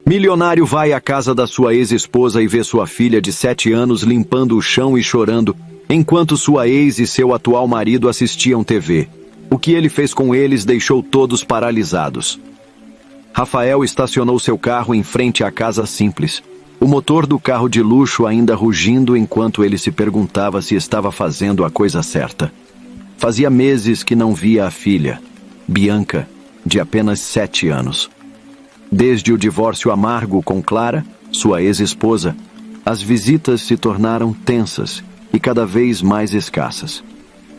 Milionário vai à casa da sua ex-esposa e vê sua filha de 7 anos limpando o chão e chorando, enquanto sua ex e seu atual marido assistiam TV. O que ele fez com eles deixou todos paralisados. Rafael estacionou seu carro em frente à casa simples, o motor do carro de luxo ainda rugindo enquanto ele se perguntava se estava fazendo a coisa certa. Fazia meses que não via a filha, Bianca, de apenas 7 anos. Desde o divórcio amargo com Clara, sua ex-esposa, as visitas se tornaram tensas e cada vez mais escassas.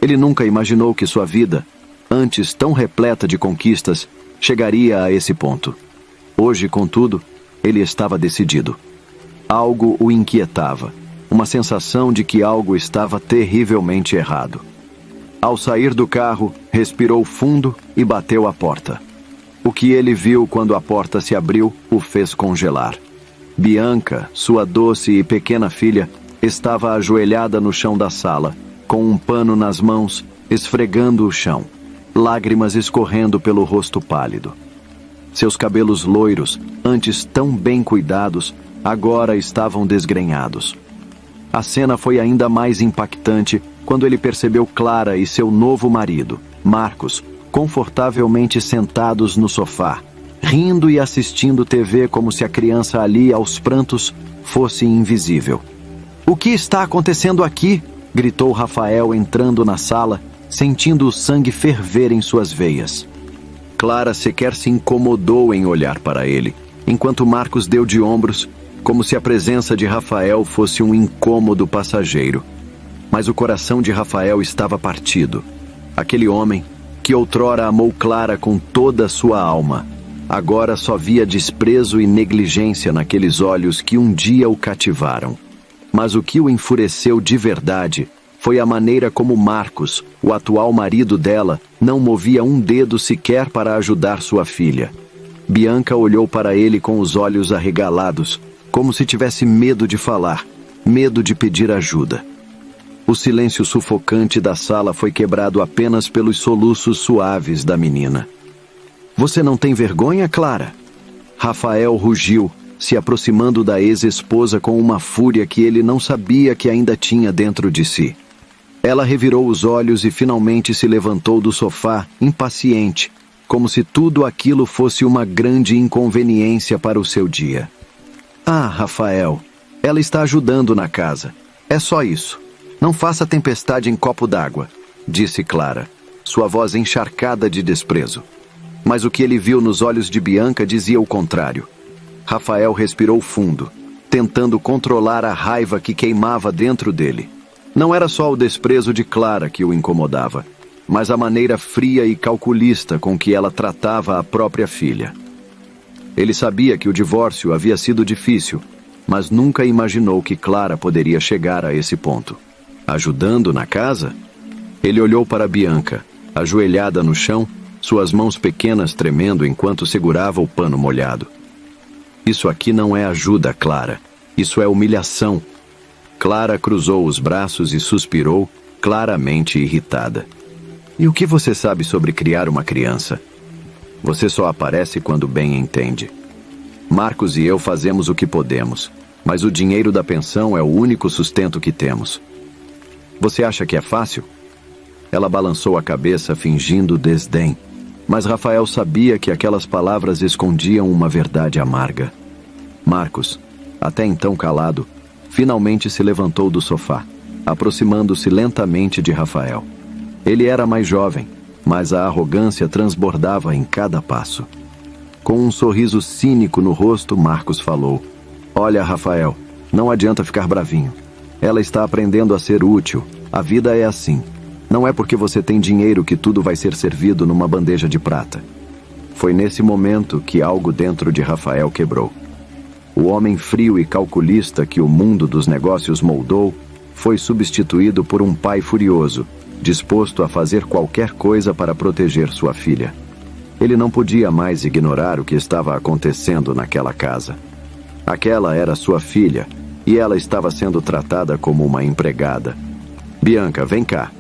Ele nunca imaginou que sua vida, antes tão repleta de conquistas, chegaria a esse ponto. Hoje, contudo, ele estava decidido. Algo o inquietava, uma sensação de que algo estava terrivelmente errado. Ao sair do carro, respirou fundo e bateu a porta. O que ele viu quando a porta se abriu o fez congelar. Bianca, sua doce e pequena filha, estava ajoelhada no chão da sala, com um pano nas mãos, esfregando o chão, lágrimas escorrendo pelo rosto pálido. Seus cabelos loiros, antes tão bem cuidados, agora estavam desgrenhados. A cena foi ainda mais impactante quando ele percebeu Clara e seu novo marido, Marcos, confortavelmente sentados no sofá, rindo e assistindo TV como se a criança ali, aos prantos, fosse invisível. "O que está acontecendo aqui?" gritou Rafael entrando na sala, sentindo o sangue ferver em suas veias. Clara sequer se incomodou em olhar para ele, enquanto Marcos deu de ombros, como se a presença de Rafael fosse um incômodo passageiro. Mas o coração de Rafael estava partido. Aquele homem, que outrora amou Clara com toda a sua alma, agora só via desprezo e negligência naqueles olhos que um dia o cativaram. Mas o que o enfureceu de verdade foi a maneira como Marcos, o atual marido dela, não movia um dedo sequer para ajudar sua filha. Bianca olhou para ele com os olhos arregalados, como se tivesse medo de falar, medo de pedir ajuda. O silêncio sufocante da sala foi quebrado apenas pelos soluços suaves da menina. "Você não tem vergonha, Clara?" Rafael rugiu, se aproximando da ex-esposa com uma fúria que ele não sabia que ainda tinha dentro de si. Ela revirou os olhos e finalmente se levantou do sofá, impaciente, como se tudo aquilo fosse uma grande inconveniência para o seu dia. "Ah, Rafael, ela está ajudando na casa. É só isso. Não faça tempestade em copo d'água", disse Clara, sua voz encharcada de desprezo. Mas o que ele viu nos olhos de Bianca dizia o contrário. Rafael respirou fundo, tentando controlar a raiva que queimava dentro dele. Não era só o desprezo de Clara que o incomodava, mas a maneira fria e calculista com que ela tratava a própria filha. Ele sabia que o divórcio havia sido difícil, mas nunca imaginou que Clara poderia chegar a esse ponto. Ajudando na casa? Ele olhou para Bianca, ajoelhada no chão, suas mãos pequenas tremendo enquanto segurava o pano molhado. "Isso aqui não é ajuda, Clara. Isso é humilhação." Clara cruzou os braços e suspirou, claramente irritada. "E o que você sabe sobre criar uma criança? Você só aparece quando bem entende. Marcos e eu fazemos o que podemos, mas o dinheiro da pensão é o único sustento que temos. Você acha que é fácil?" Ela balançou a cabeça fingindo desdém, mas Rafael sabia que aquelas palavras escondiam uma verdade amarga. Marcos, até então calado, finalmente se levantou do sofá, aproximando-se lentamente de Rafael. Ele era mais jovem, mas a arrogância transbordava em cada passo. Com um sorriso cínico no rosto, Marcos falou: "Olha, Rafael, não adianta ficar bravinho. Ela está aprendendo a ser útil. A vida é assim. Não é porque você tem dinheiro que tudo vai ser servido numa bandeja de prata." Foi nesse momento que algo dentro de Rafael quebrou. O homem frio e calculista que o mundo dos negócios moldou foi substituído por um pai furioso, disposto a fazer qualquer coisa para proteger sua filha. Ele não podia mais ignorar o que estava acontecendo naquela casa. Aquela era sua filha, e ela estava sendo tratada como uma empregada. "Bianca, vem cá."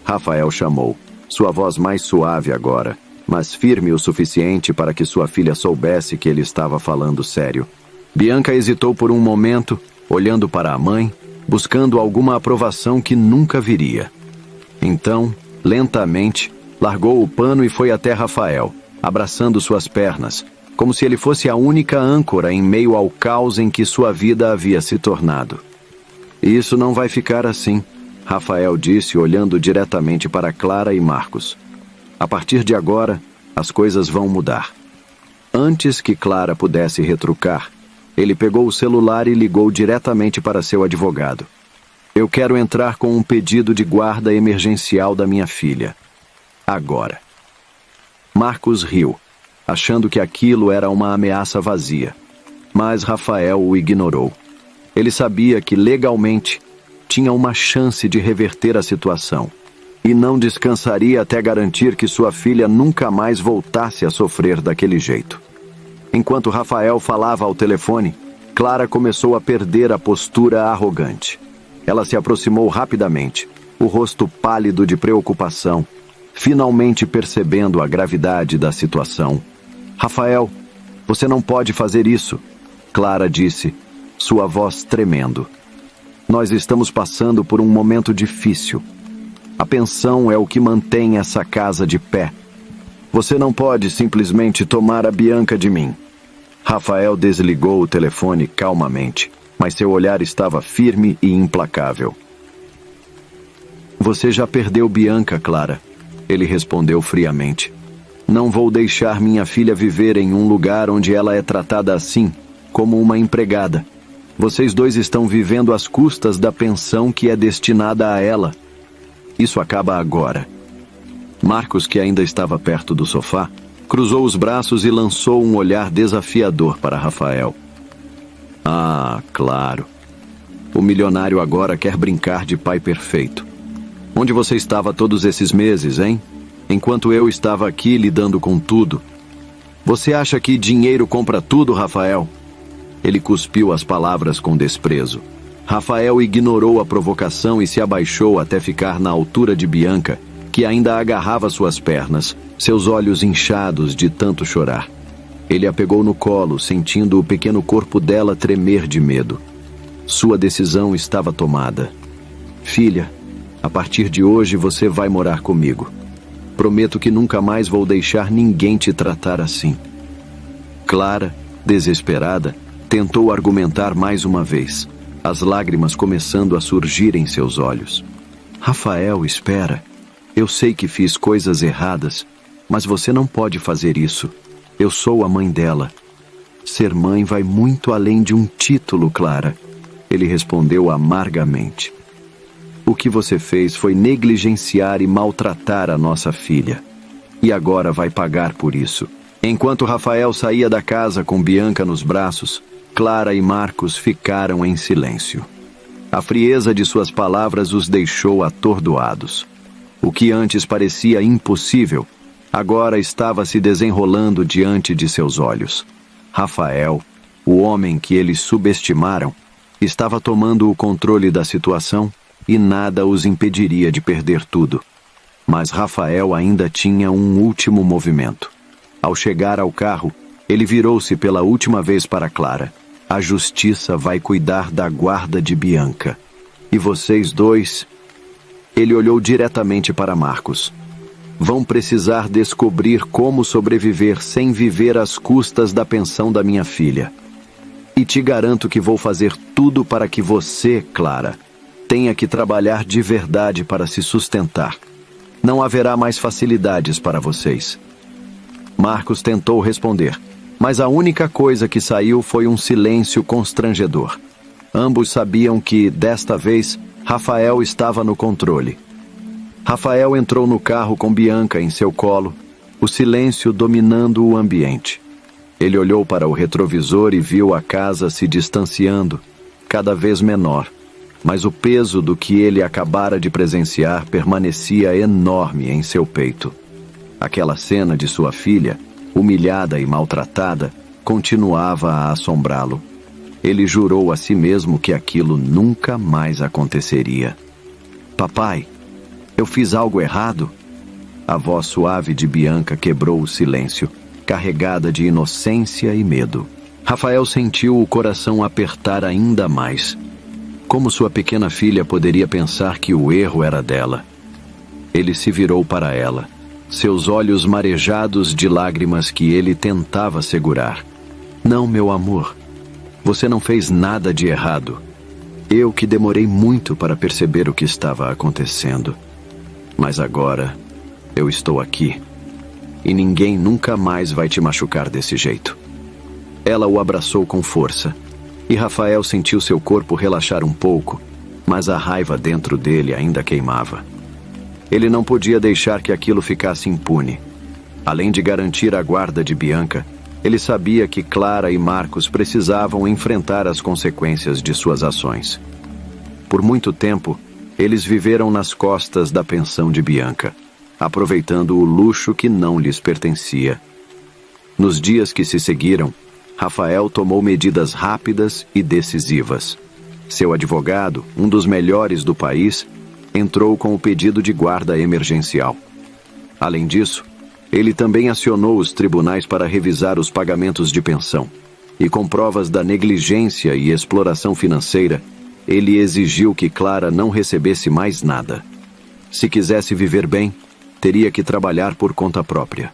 Rafael chamou, sua voz mais suave agora, mas firme o suficiente para que sua filha soubesse que ele estava falando sério. Bianca hesitou por um momento, olhando para a mãe, buscando alguma aprovação que nunca viria. Então, lentamente, largou o pano e foi até Rafael, abraçando suas pernas, como se ele fosse a única âncora em meio ao caos em que sua vida havia se tornado. Isso não vai ficar assim, Rafael disse, olhando diretamente para Clara e Marcos. A partir de agora, as coisas vão mudar. Antes que Clara pudesse retrucar, ele pegou o celular e ligou diretamente para seu advogado. Eu quero entrar com um pedido de guarda emergencial da minha filha. Agora. Marcos riu, achando que aquilo era uma ameaça vazia. Mas Rafael o ignorou. Ele sabia que, legalmente, tinha uma chance de reverter a situação. E não descansaria até garantir que sua filha nunca mais voltasse a sofrer daquele jeito. Enquanto Rafael falava ao telefone, Clara começou a perder a postura arrogante. Ela se aproximou rapidamente, o rosto pálido de preocupação, finalmente percebendo a gravidade da situação. Rafael, você não pode fazer isso, Clara disse, sua voz tremendo. Nós estamos passando por um momento difícil. A pensão é o que mantém essa casa de pé. Você não pode simplesmente tomar a Bianca de mim. Rafael desligou o telefone calmamente, mas seu olhar estava firme e implacável. Você já perdeu Bianca, Clara, ele respondeu friamente. Não vou deixar minha filha viver em um lugar onde ela é tratada assim, como uma empregada. Vocês dois estão vivendo às custas da pensão que é destinada a ela. Isso acaba agora. Marcos, que ainda estava perto do sofá, cruzou os braços e lançou um olhar desafiador para Rafael. Ah, claro. O milionário agora quer brincar de pai perfeito. Onde você estava todos esses meses, hein? Enquanto eu estava aqui lidando com tudo. Você acha que dinheiro compra tudo, Rafael? Ele cuspiu as palavras com desprezo. Rafael ignorou a provocação e se abaixou até ficar na altura de Bianca, que ainda agarrava suas pernas, seus olhos inchados de tanto chorar. Ele a pegou no colo, sentindo o pequeno corpo dela tremer de medo. Sua decisão estava tomada. Filha, a partir de hoje você vai morar comigo. Prometo que nunca mais vou deixar ninguém te tratar assim. Clara, desesperada, tentou argumentar mais uma vez, as lágrimas começando a surgir em seus olhos. Rafael, espera. Eu sei que fiz coisas erradas, mas você não pode fazer isso. Eu sou a mãe dela. Ser mãe vai muito além de um título, Clara. Ele respondeu amargamente. O que você fez foi negligenciar e maltratar a nossa filha. E agora vai pagar por isso. Enquanto Rafael saía da casa com Bianca nos braços, Clara e Marcos ficaram em silêncio. A frieza de suas palavras os deixou atordoados. O que antes parecia impossível, agora estava se desenrolando diante de seus olhos. Rafael, o homem que eles subestimaram, estava tomando o controle da situação e nada os impediria de perder tudo. Mas Rafael ainda tinha um último movimento. Ao chegar ao carro, ele virou-se pela última vez para Clara. A justiça vai cuidar da guarda de Bianca. E vocês dois... Ele olhou diretamente para Marcos. Vão precisar descobrir como sobreviver sem viver às custas da pensão da minha filha. E te garanto que vou fazer tudo para que você, Clara, tenha que trabalhar de verdade para se sustentar. Não haverá mais facilidades para vocês. Marcos tentou responder, mas a única coisa que saiu foi um silêncio constrangedor. Ambos sabiam que, desta vez, Rafael estava no controle. Rafael entrou no carro com Bianca em seu colo, o silêncio dominando o ambiente. Ele olhou para o retrovisor e viu a casa se distanciando, cada vez menor, mas o peso do que ele acabara de presenciar permanecia enorme em seu peito. Aquela cena de sua filha, humilhada e maltratada, continuava a assombrá-lo. Ele jurou a si mesmo que aquilo nunca mais aconteceria. Papai, eu fiz algo errado? A voz suave de Bianca quebrou o silêncio, carregada de inocência e medo. Rafael sentiu o coração apertar ainda mais. Como sua pequena filha poderia pensar que o erro era dela? Ele se virou para ela, seus olhos marejados de lágrimas que ele tentava segurar. Não, meu amor. Você não fez nada de errado. Eu que demorei muito para perceber o que estava acontecendo. Mas agora, eu estou aqui. E ninguém nunca mais vai te machucar desse jeito. Ela o abraçou com força. E Rafael sentiu seu corpo relaxar um pouco, mas a raiva dentro dele ainda queimava. Ele não podia deixar que aquilo ficasse impune. Além de garantir a guarda de Bianca, ele sabia que Clara e Marcos precisavam enfrentar as consequências de suas ações. Por muito tempo, eles viveram nas costas da pensão de Bianca, aproveitando o luxo que não lhes pertencia. Nos dias que se seguiram, Rafael tomou medidas rápidas e decisivas. Seu advogado, um dos melhores do país, entrou com o pedido de guarda emergencial. Além disso, ele também acionou os tribunais para revisar os pagamentos de pensão. E com provas da negligência e exploração financeira, ele exigiu que Clara não recebesse mais nada. Se quisesse viver bem, teria que trabalhar por conta própria.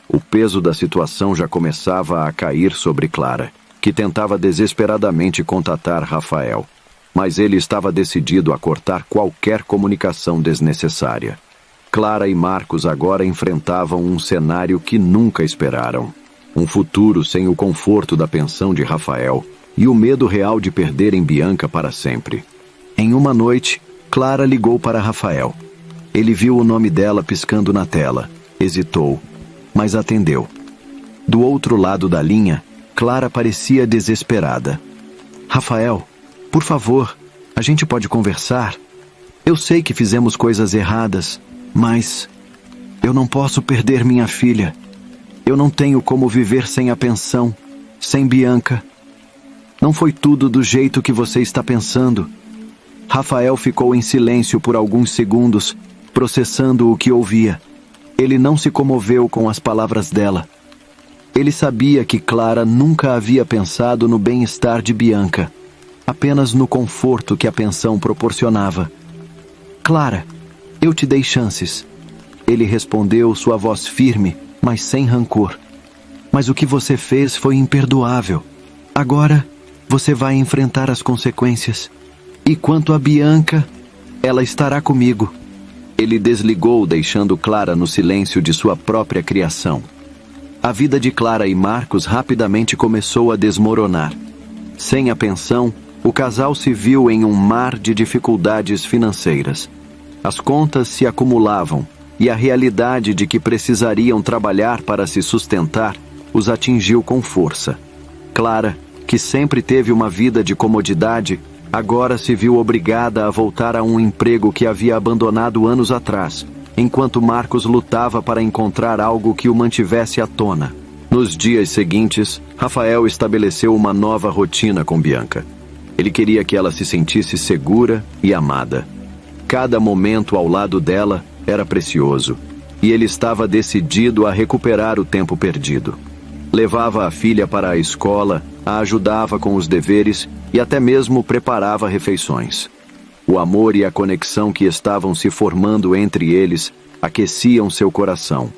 O peso da situação já começava a cair sobre Clara, que tentava desesperadamente contatar Rafael. Mas ele estava decidido a cortar qualquer comunicação desnecessária. Clara e Marcos agora enfrentavam um cenário que nunca esperaram. Um futuro sem o conforto da pensão de Rafael e o medo real de perderem Bianca para sempre. Em uma noite, Clara ligou para Rafael. Ele viu o nome dela piscando na tela, hesitou, mas atendeu. Do outro lado da linha, Clara parecia desesperada. Rafael, por favor, a gente pode conversar? Eu sei que fizemos coisas erradas, mas eu não posso perder minha filha. Eu não tenho como viver sem a pensão, sem Bianca. Não foi tudo do jeito que você está pensando. Rafael ficou em silêncio por alguns segundos, processando o que ouvia. Ele não se comoveu com as palavras dela. Ele sabia que Clara nunca havia pensado no bem-estar de Bianca, apenas no conforto que a pensão proporcionava. Clara, eu te dei chances. Ele respondeu, sua voz firme, mas sem rancor. Mas o que você fez foi imperdoável. Agora, você vai enfrentar as consequências. E quanto a Bianca, ela estará comigo. Ele desligou, deixando Clara no silêncio de sua própria criação. A vida de Clara e Marcos rapidamente começou a desmoronar. Sem a pensão, o casal se viu em um mar de dificuldades financeiras. As contas se acumulavam e a realidade de que precisariam trabalhar para se sustentar os atingiu com força. Clara, que sempre teve uma vida de comodidade, agora se viu obrigada a voltar a um emprego que havia abandonado anos atrás, enquanto Marcos lutava para encontrar algo que o mantivesse à tona. Nos dias seguintes, Rafael estabeleceu uma nova rotina com Bianca. Ele queria que ela se sentisse segura e amada. Cada momento ao lado dela era precioso, e ele estava decidido a recuperar o tempo perdido. Levava a filha para a escola, a ajudava com os deveres e até mesmo preparava refeições. O amor e a conexão que estavam se formando entre eles aqueciam seu coração.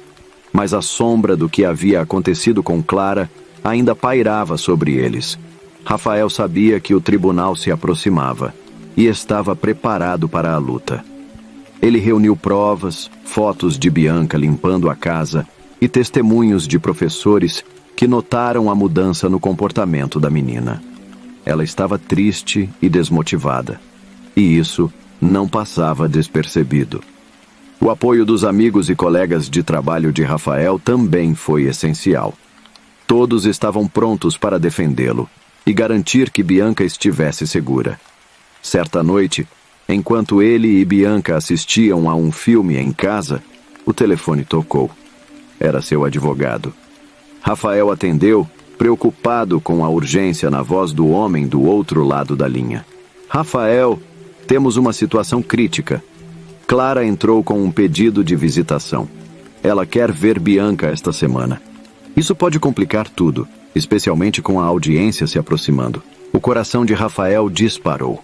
Mas a sombra do que havia acontecido com Clara ainda pairava sobre eles. Rafael sabia que o tribunal se aproximava e estava preparado para a luta. Ele reuniu provas, fotos de Bianca limpando a casa e testemunhos de professores que notaram a mudança no comportamento da menina. Ela estava triste e desmotivada, e isso não passava despercebido. O apoio dos amigos e colegas de trabalho de Rafael também foi essencial. Todos estavam prontos para defendê-lo e garantir que Bianca estivesse segura. Certa noite, enquanto ele e Bianca assistiam a um filme em casa, o telefone tocou. Era seu advogado. Rafael atendeu, preocupado com a urgência na voz do homem do outro lado da linha. Rafael, temos uma situação crítica. Clara entrou com um pedido de visitação. Ela quer ver Bianca esta semana. Isso pode complicar tudo, especialmente com a audiência se aproximando. O coração de Rafael disparou.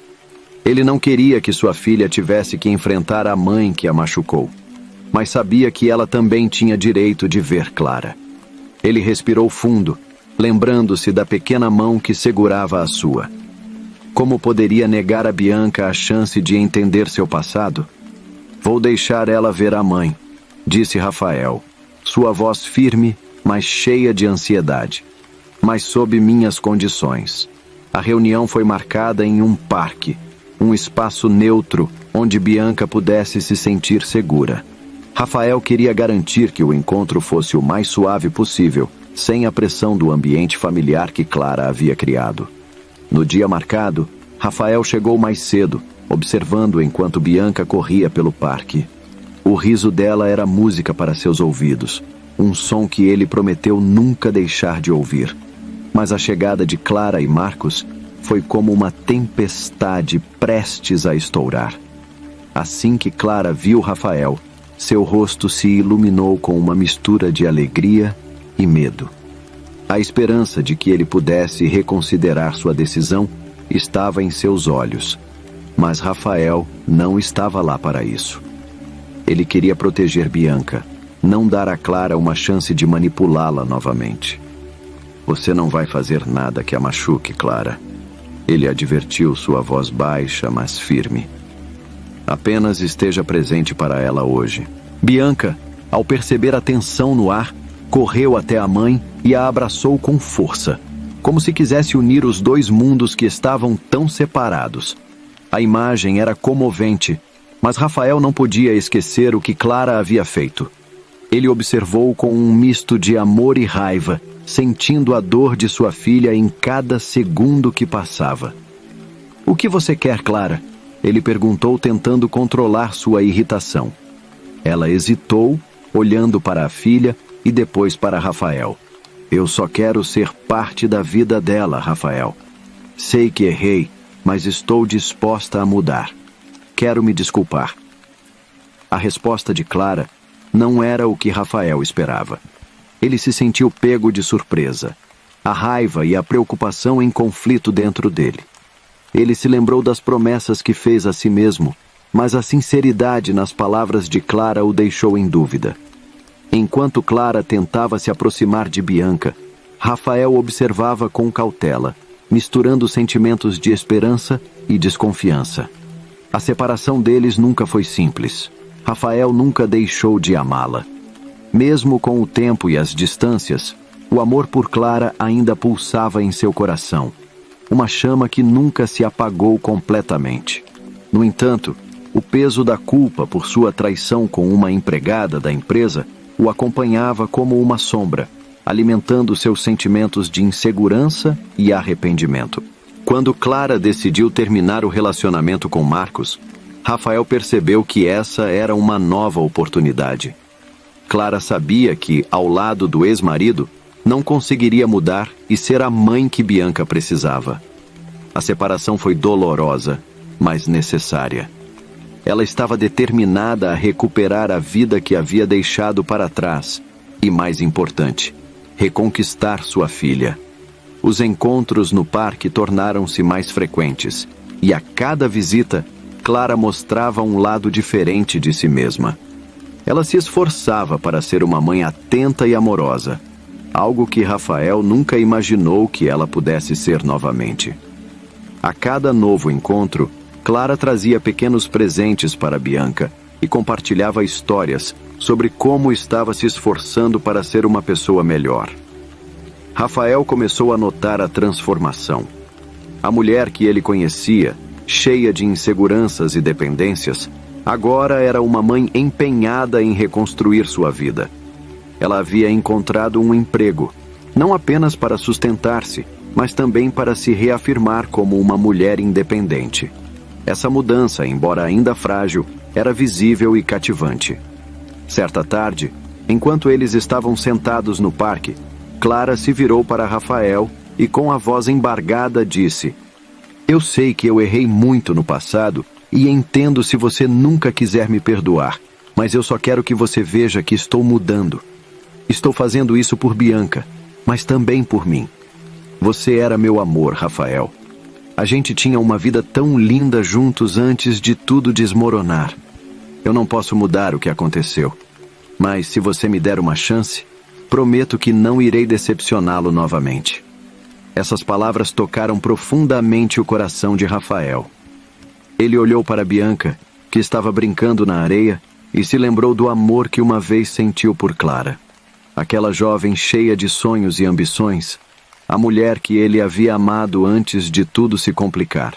Ele não queria que sua filha tivesse que enfrentar a mãe que a machucou, mas sabia que ela também tinha direito de ver Clara. Ele respirou fundo, lembrando-se da pequena mão que segurava a sua. Como poderia negar a Bianca a chance de entender seu passado? Vou deixar ela ver a mãe, disse Rafael, sua voz firme, mas cheia de ansiedade. Mas sob minhas condições. A reunião foi marcada em um parque, um espaço neutro onde Bianca pudesse se sentir segura. Rafael queria garantir que o encontro fosse o mais suave possível, sem a pressão do ambiente familiar que Clara havia criado. No dia marcado, Rafael chegou mais cedo, observando enquanto Bianca corria pelo parque. O riso dela era música para seus ouvidos, um som que ele prometeu nunca deixar de ouvir. Mas a chegada de Clara e Marcos foi como uma tempestade prestes a estourar. Assim que Clara viu Rafael, seu rosto se iluminou com uma mistura de alegria e medo. A esperança de que ele pudesse reconsiderar sua decisão estava em seus olhos, mas Rafael não estava lá para isso. Ele queria proteger Bianca, não dar a Clara uma chance de manipulá-la novamente. Você não vai fazer nada que a machuque, Clara. Ele advertiu, sua voz baixa, mas firme. Apenas esteja presente para ela hoje. Bianca, ao perceber a tensão no ar, correu até a mãe e a abraçou com força, como se quisesse unir os dois mundos que estavam tão separados. A imagem era comovente, mas Rafael não podia esquecer o que Clara havia feito. Ele observou com um misto de amor e raiva, sentindo a dor de sua filha em cada segundo que passava. "O que você quer, Clara?" Ele perguntou, tentando controlar sua irritação. Ela hesitou, olhando para a filha e depois para Rafael. "Eu só quero ser parte da vida dela, Rafael. Sei que errei, mas estou disposta a mudar. Quero me desculpar." A resposta de Clara não era o que Rafael esperava. Ele se sentiu pego de surpresa, a raiva e a preocupação em conflito dentro dele. Ele se lembrou das promessas que fez a si mesmo, mas a sinceridade nas palavras de Clara o deixou em dúvida. Enquanto Clara tentava se aproximar de Bianca, Rafael observava com cautela, misturando sentimentos de esperança e desconfiança. A separação deles nunca foi simples. Rafael nunca deixou de amá-la. Mesmo com o tempo e as distâncias, o amor por Clara ainda pulsava em seu coração, uma chama que nunca se apagou completamente. No entanto, o peso da culpa por sua traição com uma empregada da empresa o acompanhava como uma sombra, alimentando seus sentimentos de insegurança e arrependimento. Quando Clara decidiu terminar o relacionamento com Marcos, Rafael percebeu que essa era uma nova oportunidade. Clara sabia que, ao lado do ex-marido, não conseguiria mudar e ser a mãe que Bianca precisava. A separação foi dolorosa, mas necessária. Ela estava determinada a recuperar a vida que havia deixado para trás e, mais importante, reconquistar sua filha. Os encontros no parque tornaram-se mais frequentes e, a cada visita, Clara mostrava um lado diferente de si mesma. Ela se esforçava para ser uma mãe atenta e amorosa, algo que Rafael nunca imaginou que ela pudesse ser novamente. A cada novo encontro, Clara trazia pequenos presentes para Bianca e compartilhava histórias sobre como estava se esforçando para ser uma pessoa melhor. Rafael começou a notar a transformação. A mulher que ele conhecia, cheia de inseguranças e dependências, agora era uma mãe empenhada em reconstruir sua vida. Ela havia encontrado um emprego, não apenas para sustentar-se, mas também para se reafirmar como uma mulher independente. Essa mudança, embora ainda frágil, era visível e cativante. Certa tarde, enquanto eles estavam sentados no parque, Clara se virou para Rafael e, com a voz embargada, disse: "Eu sei que eu errei muito no passado e entendo se você nunca quiser me perdoar, mas eu só quero que você veja que estou mudando. Estou fazendo isso por Bianca, mas também por mim. Você era meu amor, Rafael. A gente tinha uma vida tão linda juntos antes de tudo desmoronar. Eu não posso mudar o que aconteceu, mas se você me der uma chance, prometo que não irei decepcioná-lo novamente. Essas palavras tocaram profundamente o coração de Rafael. Ele olhou para Bianca, que estava brincando na areia, e se lembrou do amor que uma vez sentiu por Clara. Aquela jovem cheia de sonhos e ambições, a mulher que ele havia amado antes de tudo se complicar.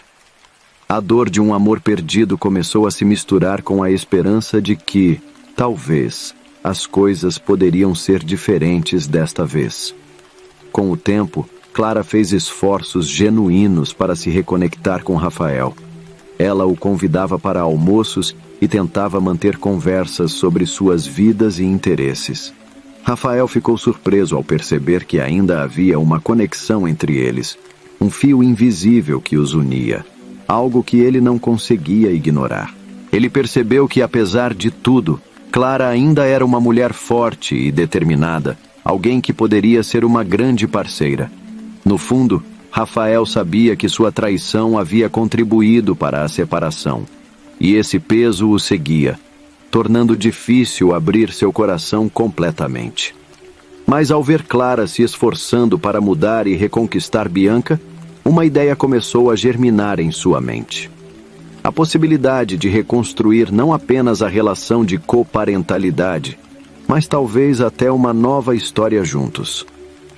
A dor de um amor perdido começou a se misturar com a esperança de que, talvez, as coisas poderiam ser diferentes desta vez. Com o tempo, Clara fez esforços genuínos para se reconectar com Rafael. Ela o convidava para almoços e tentava manter conversas sobre suas vidas e interesses. Rafael ficou surpreso ao perceber que ainda havia uma conexão entre eles, um fio invisível que os unia, algo que ele não conseguia ignorar. Ele percebeu que, apesar de tudo, Clara ainda era uma mulher forte e determinada, alguém que poderia ser uma grande parceira. No fundo, Rafael sabia que sua traição havia contribuído para a separação, e esse peso o seguia, tornando difícil abrir seu coração completamente. Mas ao ver Clara se esforçando para mudar e reconquistar Bianca, uma ideia começou a germinar em sua mente. A possibilidade de reconstruir não apenas a relação de coparentalidade, mas talvez até uma nova história juntos.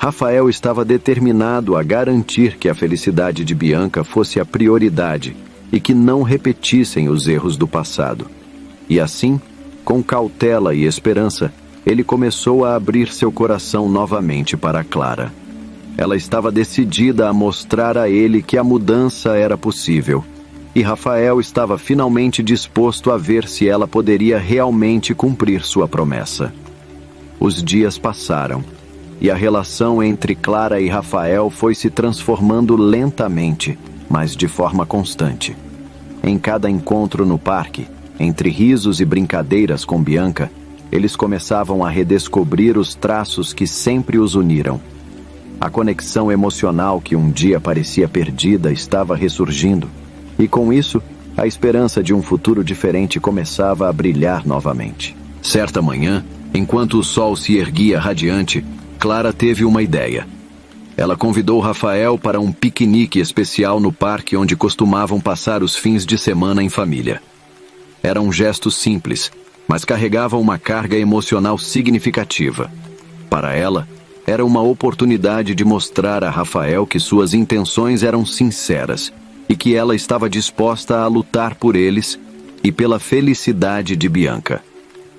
Rafael estava determinado a garantir que a felicidade de Bianca fosse a prioridade e que não repetissem os erros do passado. E assim, com cautela e esperança, ele começou a abrir seu coração novamente para Clara. Ela estava decidida a mostrar a ele que a mudança era possível, e Rafael estava finalmente disposto a ver se ela poderia realmente cumprir sua promessa. Os dias passaram, e a relação entre Clara e Rafael foi se transformando lentamente, mas de forma constante. Em cada encontro no parque, entre risos e brincadeiras com Bianca, eles começavam a redescobrir os traços que sempre os uniram. A conexão emocional que um dia parecia perdida estava ressurgindo, e com isso, a esperança de um futuro diferente começava a brilhar novamente. Certa manhã, enquanto o sol se erguia radiante, Clara teve uma ideia. Ela convidou Rafael para um piquenique especial no parque onde costumavam passar os fins de semana em família. Era um gesto simples, mas carregava uma carga emocional significativa. Para ela, era uma oportunidade de mostrar a Rafael que suas intenções eram sinceras e que ela estava disposta a lutar por eles e pela felicidade de Bianca.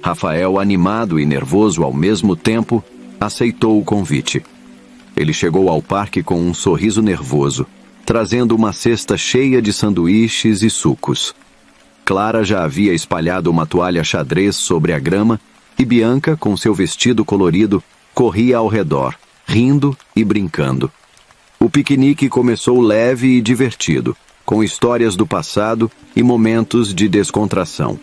Rafael, animado e nervoso ao mesmo tempo, aceitou o convite. Ele chegou ao parque com um sorriso nervoso, trazendo uma cesta cheia de sanduíches e sucos. Clara já havia espalhado uma toalha xadrez sobre a grama e Bianca, com seu vestido colorido, corria ao redor, rindo e brincando. O piquenique começou leve e divertido, com histórias do passado e momentos de descontração.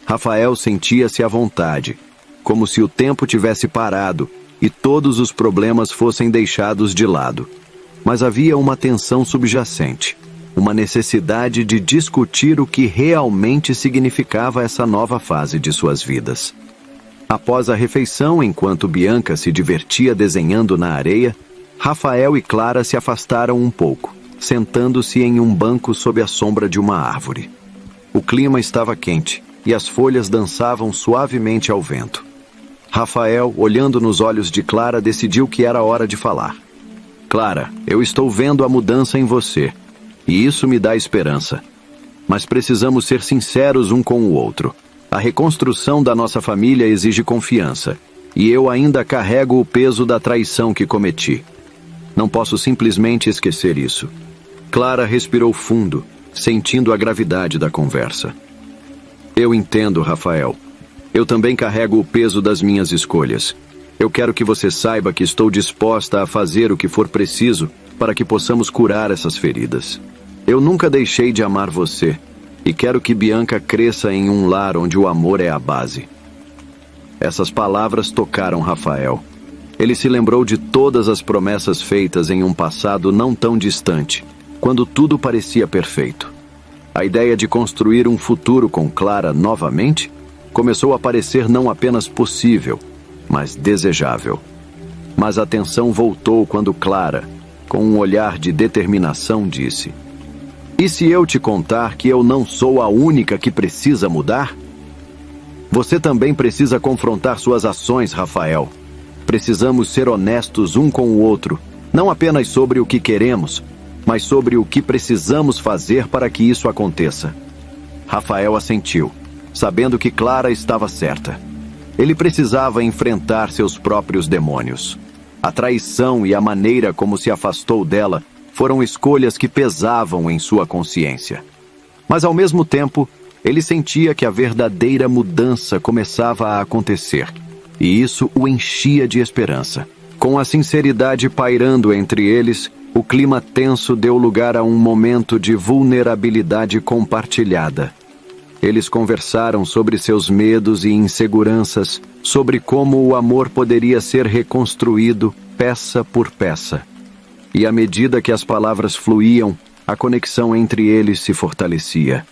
Rafael sentia-se à vontade, como se o tempo tivesse parado e todos os problemas fossem deixados de lado. Mas havia uma tensão subjacente, uma necessidade de discutir o que realmente significava essa nova fase de suas vidas. Após a refeição, enquanto Bianca se divertia desenhando na areia, Rafael e Clara se afastaram um pouco, sentando-se em um banco sob a sombra de uma árvore. O clima estava quente e as folhas dançavam suavemente ao vento. Rafael, olhando nos olhos de Clara, decidiu que era hora de falar. Clara, eu estou vendo a mudança em você, e isso me dá esperança. Mas precisamos ser sinceros um com o outro. A reconstrução da nossa família exige confiança, e eu ainda carrego o peso da traição que cometi. Não posso simplesmente esquecer isso. Clara respirou fundo, sentindo a gravidade da conversa. Eu entendo, Rafael. Eu também carrego o peso das minhas escolhas. Eu quero que você saiba que estou disposta a fazer o que for preciso para que possamos curar essas feridas. Eu nunca deixei de amar você, E quero que Bianca cresça em um lar onde o amor é a base. Essas palavras tocaram Rafael. Ele se lembrou de todas as promessas feitas em um passado não tão distante, quando tudo parecia perfeito. A ideia de construir um futuro com Clara novamente começou a parecer não apenas possível, mas desejável. Mas a tensão voltou quando Clara, com um olhar de determinação, disse: "E se eu te contar que eu não sou a única que precisa mudar? Você também precisa confrontar suas ações, Rafael. Precisamos ser honestos um com o outro, não apenas sobre o que queremos, mas sobre o que precisamos fazer para que isso aconteça." Rafael assentiu, sabendo que Clara estava certa. Ele precisava enfrentar seus próprios demônios. A traição e a maneira como se afastou dela foram escolhas que pesavam em sua consciência. Mas, ao mesmo tempo, ele sentia que a verdadeira mudança começava a acontecer, e isso o enchia de esperança. Com a sinceridade pairando entre eles, o clima tenso deu lugar a um momento de vulnerabilidade compartilhada. Eles conversaram sobre seus medos e inseguranças, sobre como o amor poderia ser reconstruído peça por peça. E à medida que as palavras fluíam, a conexão entre eles se fortalecia.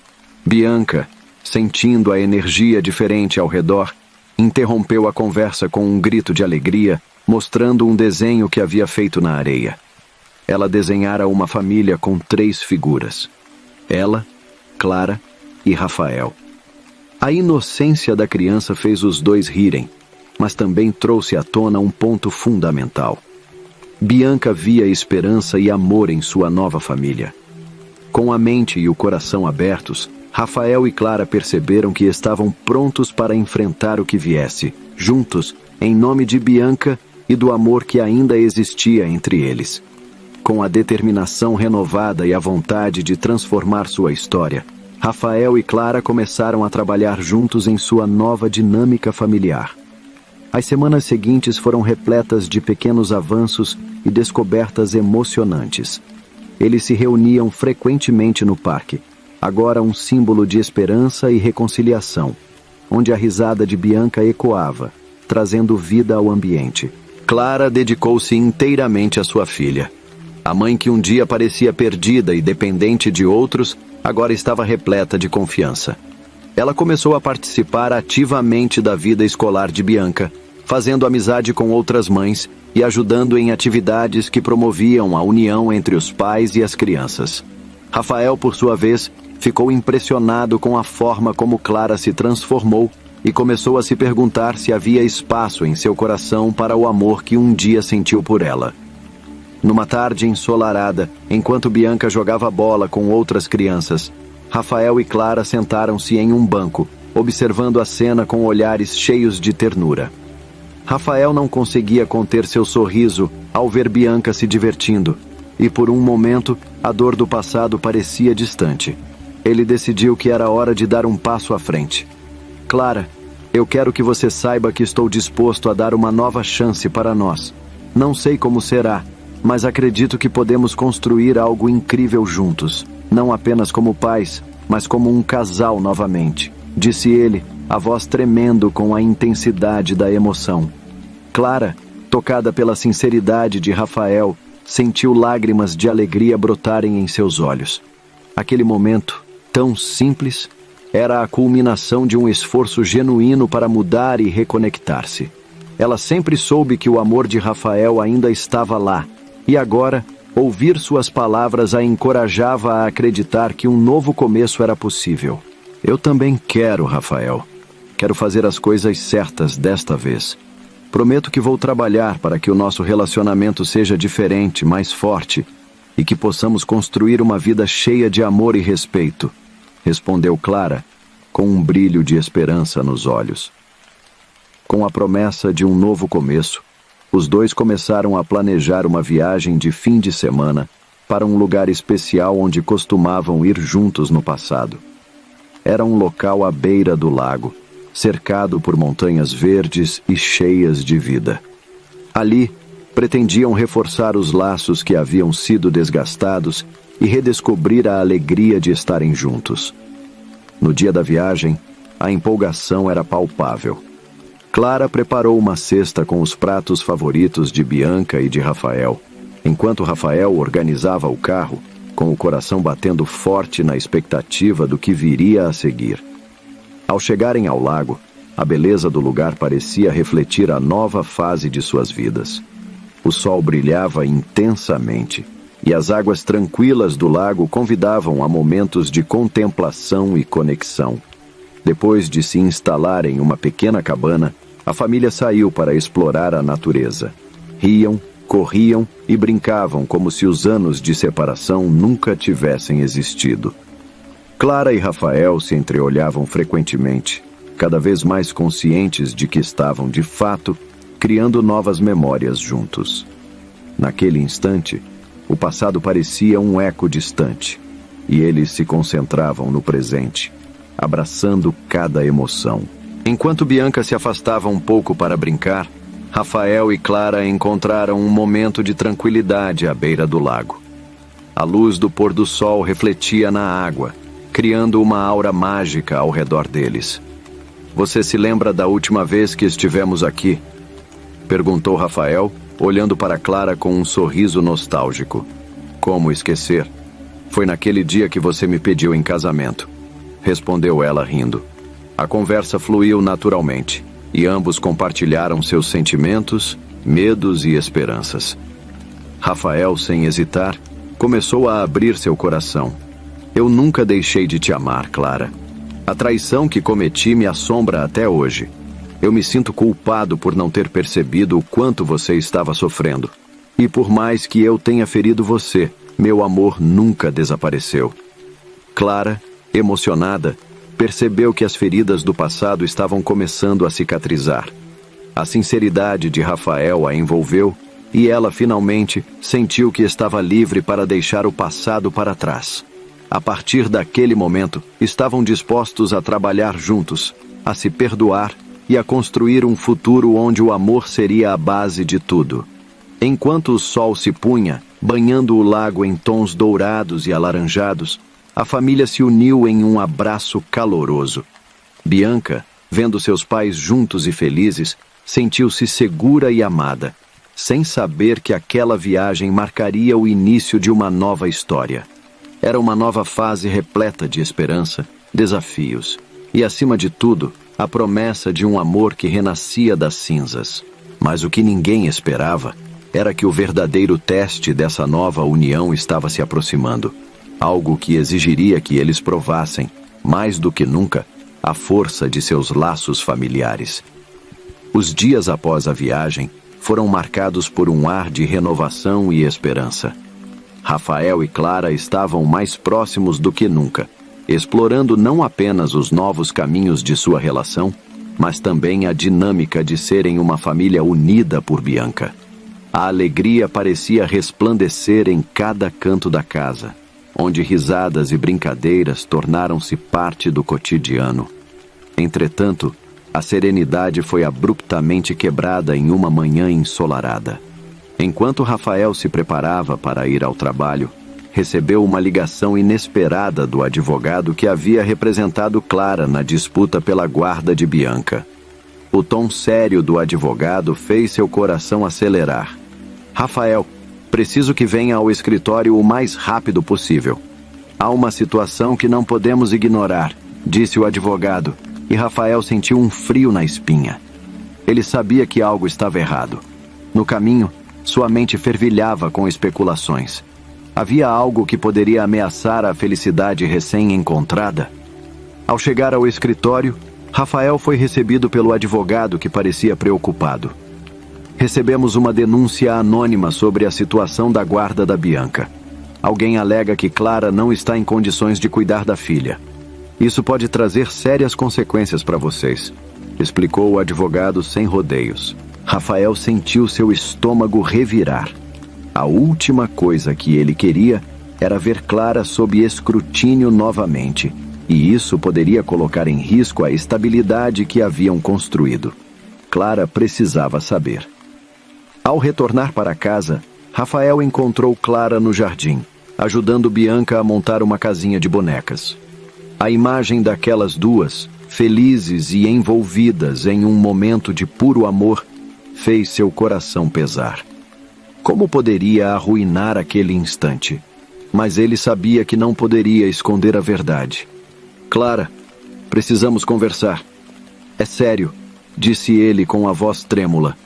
Bianca, sentindo a energia diferente ao redor, interrompeu a conversa com um grito de alegria, mostrando um desenho que havia feito na areia. Ela desenhara uma família com 3 figuras: ela, Clara e Rafael. A inocência da criança fez os dois rirem, mas também trouxe à tona um ponto fundamental. Bianca via esperança e amor em sua nova família. Com a mente e o coração abertos, Rafael e Clara perceberam que estavam prontos para enfrentar o que viesse, juntos, em nome de Bianca e do amor que ainda existia entre eles. Com a determinação renovada e a vontade de transformar sua história, Rafael e Clara começaram a trabalhar juntos em sua nova dinâmica familiar. As semanas seguintes foram repletas de pequenos avanços e descobertas emocionantes. Eles se reuniam frequentemente no parque, agora um símbolo de esperança e reconciliação, onde a risada de Bianca ecoava, trazendo vida ao ambiente. Clara dedicou-se inteiramente à sua filha. A mãe que um dia parecia perdida e dependente de outros, agora estava repleta de confiança. Ela começou a participar ativamente da vida escolar de Bianca, fazendo amizade com outras mães e ajudando em atividades que promoviam a união entre os pais e as crianças. Rafael, por sua vez, ficou impressionado com a forma como Clara se transformou e começou a se perguntar se havia espaço em seu coração para o amor que um dia sentiu por ela. Numa tarde ensolarada, enquanto Bianca jogava bola com outras crianças, Rafael e Clara sentaram-se em um banco, observando a cena com olhares cheios de ternura. Rafael não conseguia conter seu sorriso ao ver Bianca se divertindo, e por um momento a dor do passado parecia distante. Ele decidiu que era hora de dar um passo à frente. "Clara, eu quero que você saiba que estou disposto a dar uma nova chance para nós. Não sei como será, mas acredito que podemos construir algo incrível juntos, não apenas como pais, mas como um casal novamente", disse ele, a voz tremendo com a intensidade da emoção. Clara, tocada pela sinceridade de Rafael, sentiu lágrimas de alegria brotarem em seus olhos. Aquele momento, tão simples, era a culminação de um esforço genuíno para mudar e reconectar-se. Ela sempre soube que o amor de Rafael ainda estava lá, e agora, ouvir suas palavras a encorajava a acreditar que um novo começo era possível. "Eu também quero, Rafael. Quero fazer as coisas certas desta vez. Prometo que vou trabalhar para que o nosso relacionamento seja diferente, mais forte, e que possamos construir uma vida cheia de amor e respeito", respondeu Clara, com um brilho de esperança nos olhos. Com a promessa de um novo começo, os dois começaram a planejar uma viagem de fim de semana para um lugar especial onde costumavam ir juntos no passado. Era um local à beira do lago, cercado por montanhas verdes e cheias de vida. Ali, pretendiam reforçar os laços que haviam sido desgastados e redescobrir a alegria de estarem juntos. No dia da viagem, a empolgação era palpável. Clara preparou uma cesta com os pratos favoritos de Bianca e de Rafael, enquanto Rafael organizava o carro, com o coração batendo forte na expectativa do que viria a seguir. Ao chegarem ao lago, a beleza do lugar parecia refletir a nova fase de suas vidas. O sol brilhava intensamente, e as águas tranquilas do lago convidavam a momentos de contemplação e conexão. Depois de se instalar em uma pequena cabana, a família saiu para explorar a natureza. Riam, corriam e brincavam como se os anos de separação nunca tivessem existido. Clara e Rafael se entreolhavam frequentemente, cada vez mais conscientes de que estavam, de fato, criando novas memórias juntos. Naquele instante, o passado parecia um eco distante, e eles se concentravam no presente, abraçando cada emoção. Enquanto Bianca se afastava um pouco para brincar, Rafael e Clara encontraram um momento de tranquilidade à beira do lago. A luz do pôr do sol refletia na água, criando uma aura mágica ao redor deles. "Você se lembra da última vez que estivemos aqui?" perguntou Rafael, olhando para Clara com um sorriso nostálgico. "Como esquecer? Foi naquele dia que você me pediu em casamento", respondeu ela rindo. A conversa fluiu naturalmente, e ambos compartilharam seus sentimentos, medos e esperanças. Rafael, sem hesitar, começou a abrir seu coração. "Eu nunca deixei de te amar, Clara. A traição que cometi me assombra até hoje. Eu me sinto culpado por não ter percebido o quanto você estava sofrendo. E por mais que eu tenha ferido você, meu amor nunca desapareceu." Clara, emocionada, percebeu que as feridas do passado estavam começando a cicatrizar. A sinceridade de Rafael a envolveu e ela finalmente sentiu que estava livre para deixar o passado para trás. A partir daquele momento, estavam dispostos a trabalhar juntos, a se perdoar e a construir um futuro onde o amor seria a base de tudo. Enquanto o sol se punha, banhando o lago em tons dourados e alaranjados, a família se uniu em um abraço caloroso. Bianca, vendo seus pais juntos e felizes, sentiu-se segura e amada, sem saber que aquela viagem marcaria o início de uma nova história. Era uma nova fase repleta de esperança, desafios e, acima de tudo, a promessa de um amor que renascia das cinzas. Mas o que ninguém esperava era que o verdadeiro teste dessa nova união estava se aproximando. Algo que exigiria que eles provassem, mais do que nunca, a força de seus laços familiares. Os dias após a viagem foram marcados por um ar de renovação e esperança. Rafael e Clara estavam mais próximos do que nunca, explorando não apenas os novos caminhos de sua relação, mas também a dinâmica de serem uma família unida por Bianca. A alegria parecia resplandecer em cada canto da casa, onde risadas e brincadeiras tornaram-se parte do cotidiano. Entretanto, a serenidade foi abruptamente quebrada em uma manhã ensolarada. Enquanto Rafael se preparava para ir ao trabalho, recebeu uma ligação inesperada do advogado que havia representado Clara na disputa pela guarda de Bianca. O tom sério do advogado fez seu coração acelerar. "Rafael, preciso que venha ao escritório o mais rápido possível. Há uma situação que não podemos ignorar", disse o advogado, e Rafael sentiu um frio na espinha. Ele sabia que algo estava errado. No caminho, sua mente fervilhava com especulações. Havia algo que poderia ameaçar a felicidade recém-encontrada? Ao chegar ao escritório, Rafael foi recebido pelo advogado que parecia preocupado. "Recebemos uma denúncia anônima sobre a situação da guarda da Bianca. Alguém alega que Clara não está em condições de cuidar da filha. Isso pode trazer sérias consequências para vocês", explicou o advogado sem rodeios. Rafael sentiu seu estômago revirar. A última coisa que ele queria era ver Clara sob escrutínio novamente, e isso poderia colocar em risco a estabilidade que haviam construído. Clara precisava saber. Ao retornar para casa, Rafael encontrou Clara no jardim, ajudando Bianca a montar uma casinha de bonecas. A imagem daquelas duas, felizes e envolvidas em um momento de puro amor, fez seu coração pesar. Como poderia arruinar aquele instante? Mas ele sabia que não poderia esconder a verdade. Clara, precisamos conversar. É sério, disse ele com a voz trêmula.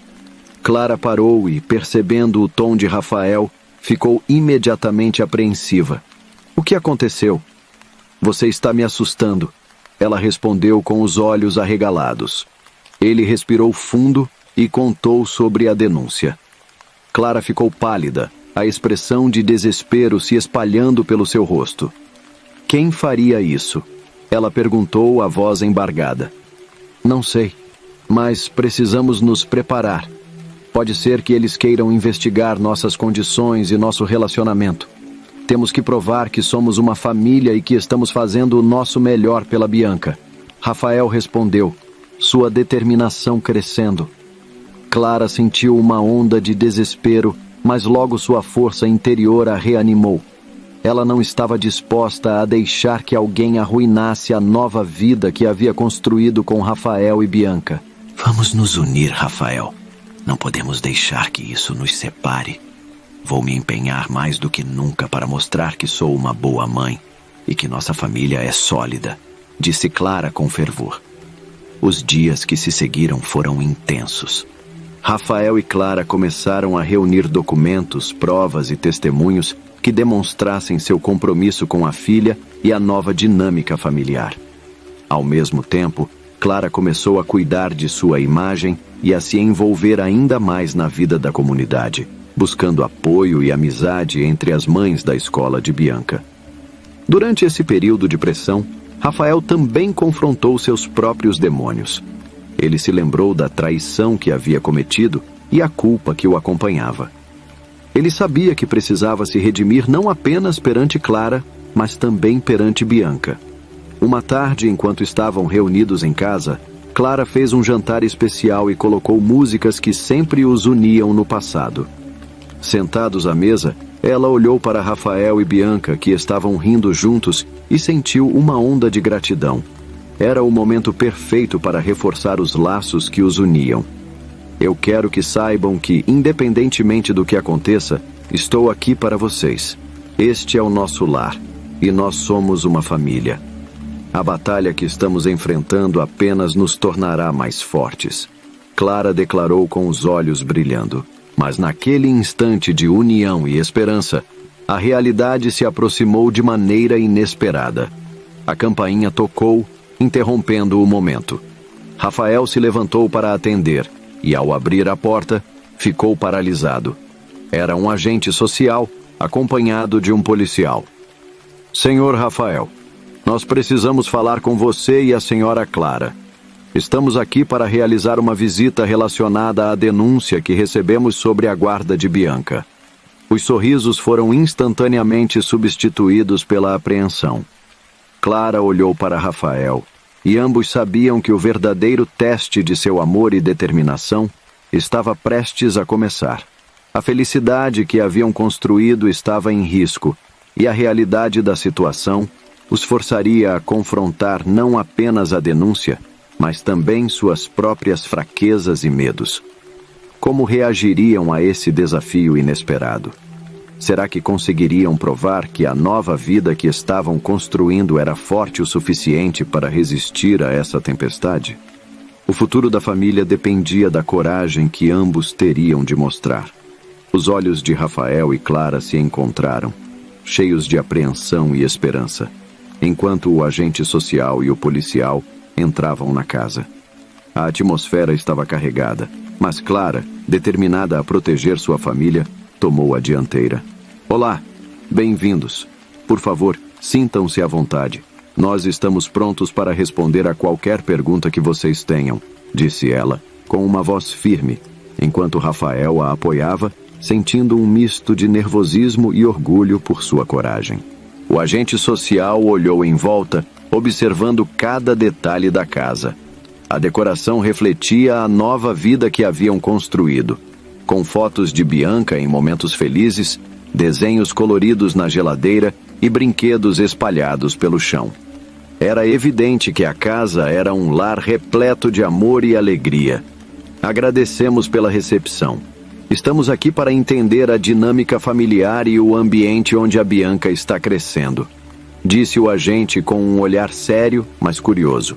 Clara parou e, percebendo o tom de Rafael, ficou imediatamente apreensiva. O que aconteceu? Você está me assustando, ela respondeu com os olhos arregalados. Ele respirou fundo e contou sobre a denúncia. Clara ficou pálida, a expressão de desespero se espalhando pelo seu rosto. Quem faria isso? Ela perguntou, a voz embargada. Não sei, mas precisamos nos preparar. Pode ser que eles queiram investigar nossas condições e nosso relacionamento. Temos que provar que somos uma família e que estamos fazendo o nosso melhor pela Bianca. Rafael respondeu, sua determinação crescendo. Clara sentiu uma onda de desespero, mas logo sua força interior a reanimou. Ela não estava disposta a deixar que alguém arruinasse a nova vida que havia construído com Rafael e Bianca. Vamos nos unir, Rafael. Não podemos deixar que isso nos separe. Vou me empenhar mais do que nunca para mostrar que sou uma boa mãe e que nossa família é sólida, disse Clara com fervor. Os dias que se seguiram foram intensos. Rafael e Clara começaram a reunir documentos, provas e testemunhos que demonstrassem seu compromisso com a filha e a nova dinâmica familiar. Ao mesmo tempo, Clara começou a cuidar de sua imagem e a se envolver ainda mais na vida da comunidade, buscando apoio e amizade entre as mães da escola de Bianca. Durante esse período de pressão, Rafael também confrontou seus próprios demônios. Ele se lembrou da traição que havia cometido e a culpa que o acompanhava. Ele sabia que precisava se redimir não apenas perante Clara, mas também perante Bianca. Uma tarde, enquanto estavam reunidos em casa, Clara fez um jantar especial e colocou músicas que sempre os uniam no passado. Sentados à mesa, ela olhou para Rafael e Bianca, que estavam rindo juntos, e sentiu uma onda de gratidão. Era o momento perfeito para reforçar os laços que os uniam. Eu quero que saibam que, independentemente do que aconteça, estou aqui para vocês. Este é o nosso lar, e nós somos uma família. A batalha que estamos enfrentando apenas nos tornará mais fortes. Clara declarou com os olhos brilhando. Mas naquele instante de união e esperança, a realidade se aproximou de maneira inesperada. A campainha tocou, interrompendo o momento. Rafael se levantou para atender e, ao abrir a porta, ficou paralisado. Era um agente social, acompanhado de um policial. Senhor Rafael, nós precisamos falar com você e a senhora Clara. Estamos aqui para realizar uma visita relacionada à denúncia que recebemos sobre a guarda de Bianca. Os sorrisos foram instantaneamente substituídos pela apreensão. Clara olhou para Rafael, e ambos sabiam que o verdadeiro teste de seu amor e determinação estava prestes a começar. A felicidade que haviam construído estava em risco, e a realidade da situação os forçaria a confrontar não apenas a denúncia, mas também suas próprias fraquezas e medos. Como reagiriam a esse desafio inesperado? Será que conseguiriam provar que a nova vida que estavam construindo era forte o suficiente para resistir a essa tempestade? O futuro da família dependia da coragem que ambos teriam de mostrar. Os olhos de Rafael e Clara se encontraram, cheios de apreensão e esperança, enquanto o agente social e o policial entravam na casa. A atmosfera estava carregada, mas Clara, determinada a proteger sua família, tomou a dianteira. Olá, bem-vindos. Por favor, sintam-se à vontade. Nós estamos prontos para responder a qualquer pergunta que vocês tenham, disse ela, com uma voz firme, enquanto Rafael a apoiava, sentindo um misto de nervosismo e orgulho por sua coragem. O agente social olhou em volta, observando cada detalhe da casa. A decoração refletia a nova vida que haviam construído, com fotos de Bianca em momentos felizes, desenhos coloridos na geladeira e brinquedos espalhados pelo chão. Era evidente que a casa era um lar repleto de amor e alegria. Agradecemos pela recepção. Estamos aqui para entender a dinâmica familiar e o ambiente onde a Bianca está crescendo, disse o agente com um olhar sério, mas curioso.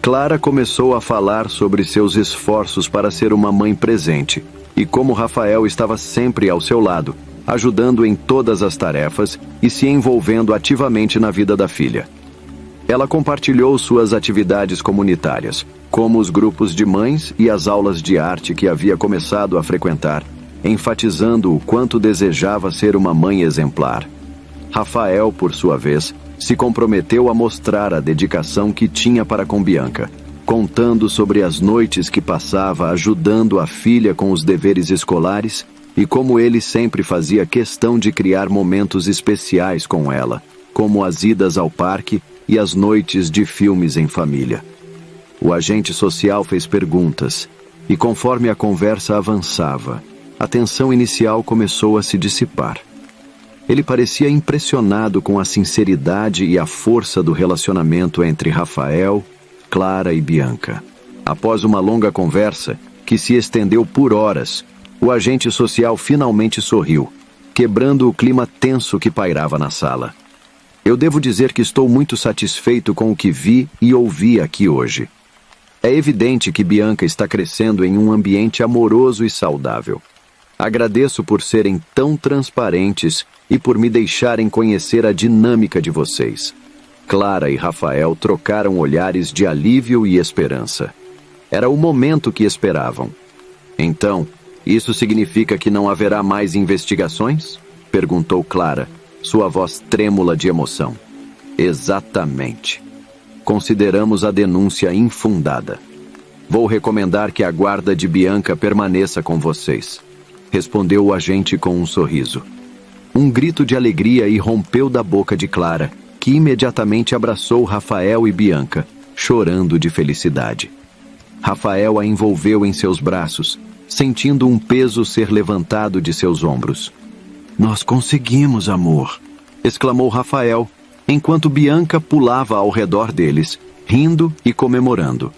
Clara começou a falar sobre seus esforços para ser uma mãe presente e como Rafael estava sempre ao seu lado, ajudando em todas as tarefas e se envolvendo ativamente na vida da filha. Ela compartilhou suas atividades comunitárias, como os grupos de mães e as aulas de arte que havia começado a frequentar, enfatizando o quanto desejava ser uma mãe exemplar. Rafael, por sua vez, se comprometeu a mostrar a dedicação que tinha para com Bianca, contando sobre as noites que passava ajudando a filha com os deveres escolares e como ele sempre fazia questão de criar momentos especiais com ela, como as idas ao parque e as noites de filmes em família. O agente social fez perguntas, e conforme a conversa avançava, a tensão inicial começou a se dissipar. Ele parecia impressionado com a sinceridade e a força do relacionamento entre Rafael, Clara e Bianca. Após uma longa conversa, que se estendeu por horas, o agente social finalmente sorriu, quebrando o clima tenso que pairava na sala. Eu devo dizer que estou muito satisfeito com o que vi e ouvi aqui hoje. É evidente que Bianca está crescendo em um ambiente amoroso e saudável. Agradeço por serem tão transparentes e por me deixarem conhecer a dinâmica de vocês. Clara e Rafael trocaram olhares de alívio e esperança. Era o momento que esperavam. Então, isso significa que não haverá mais investigações? Perguntou Clara, sua voz trêmula de emoção. Exatamente. Consideramos a denúncia infundada. Vou recomendar que a guarda de Bianca permaneça com vocês, respondeu o agente com um sorriso. Um grito de alegria irrompeu da boca de Clara, que imediatamente abraçou Rafael e Bianca, chorando de felicidade. Rafael a envolveu em seus braços, sentindo um peso ser levantado de seus ombros. Nós conseguimos, amor, exclamou Rafael, enquanto Bianca pulava ao redor deles, rindo e comemorando.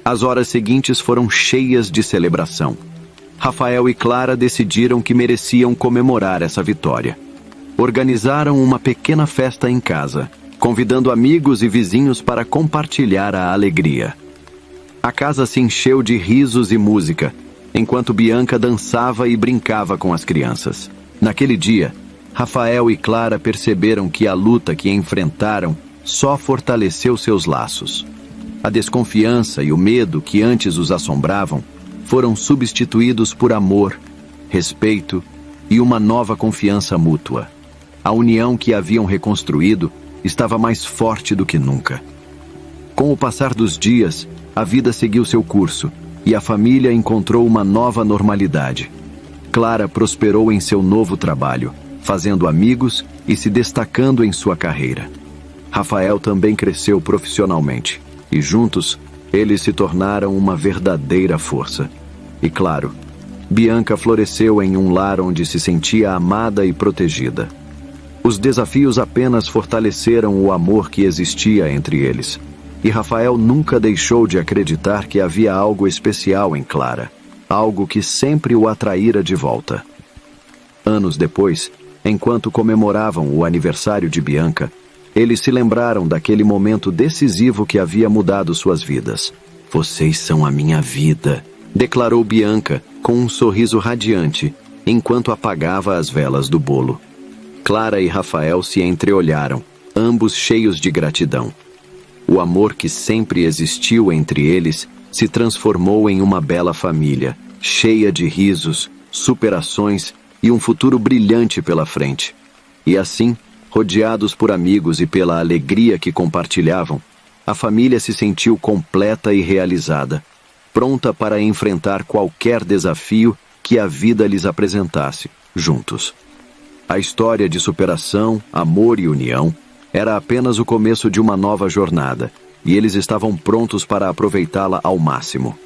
As horas seguintes foram cheias de celebração. Rafael e Clara decidiram que mereciam comemorar essa vitória. Organizaram uma pequena festa em casa, convidando amigos e vizinhos para compartilhar a alegria. A casa se encheu de risos e música, enquanto Bianca dançava e brincava com as crianças. Naquele dia, Rafael e Clara perceberam que a luta que enfrentaram só fortaleceu seus laços. A desconfiança e o medo que antes os assombravam foram substituídos por amor, respeito e uma nova confiança mútua. A união que haviam reconstruído estava mais forte do que nunca. Com o passar dos dias, a vida seguiu seu curso e a família encontrou uma nova normalidade. Clara prosperou em seu novo trabalho, fazendo amigos e se destacando em sua carreira. Rafael também cresceu profissionalmente e juntos eles se tornaram uma verdadeira força. E claro, Bianca floresceu em um lar onde se sentia amada e protegida. Os desafios apenas fortaleceram o amor que existia entre eles, e Rafael nunca deixou de acreditar que havia algo especial em Clara, algo que sempre o atraíra de volta. Anos depois, enquanto comemoravam o aniversário de Bianca, eles se lembraram daquele momento decisivo que havia mudado suas vidas. Vocês são a minha vida, declarou Bianca com um sorriso radiante, enquanto apagava as velas do bolo. Clara e Rafael se entreolharam, ambos cheios de gratidão. O amor que sempre existiu entre eles se transformou em uma bela família, cheia de risos, superações e um futuro brilhante pela frente. E assim, rodeados por amigos e pela alegria que compartilhavam, a família se sentiu completa e realizada, pronta para enfrentar qualquer desafio que a vida lhes apresentasse, juntos. A história de superação, amor e união era apenas o começo de uma nova jornada, e eles estavam prontos para aproveitá-la ao máximo.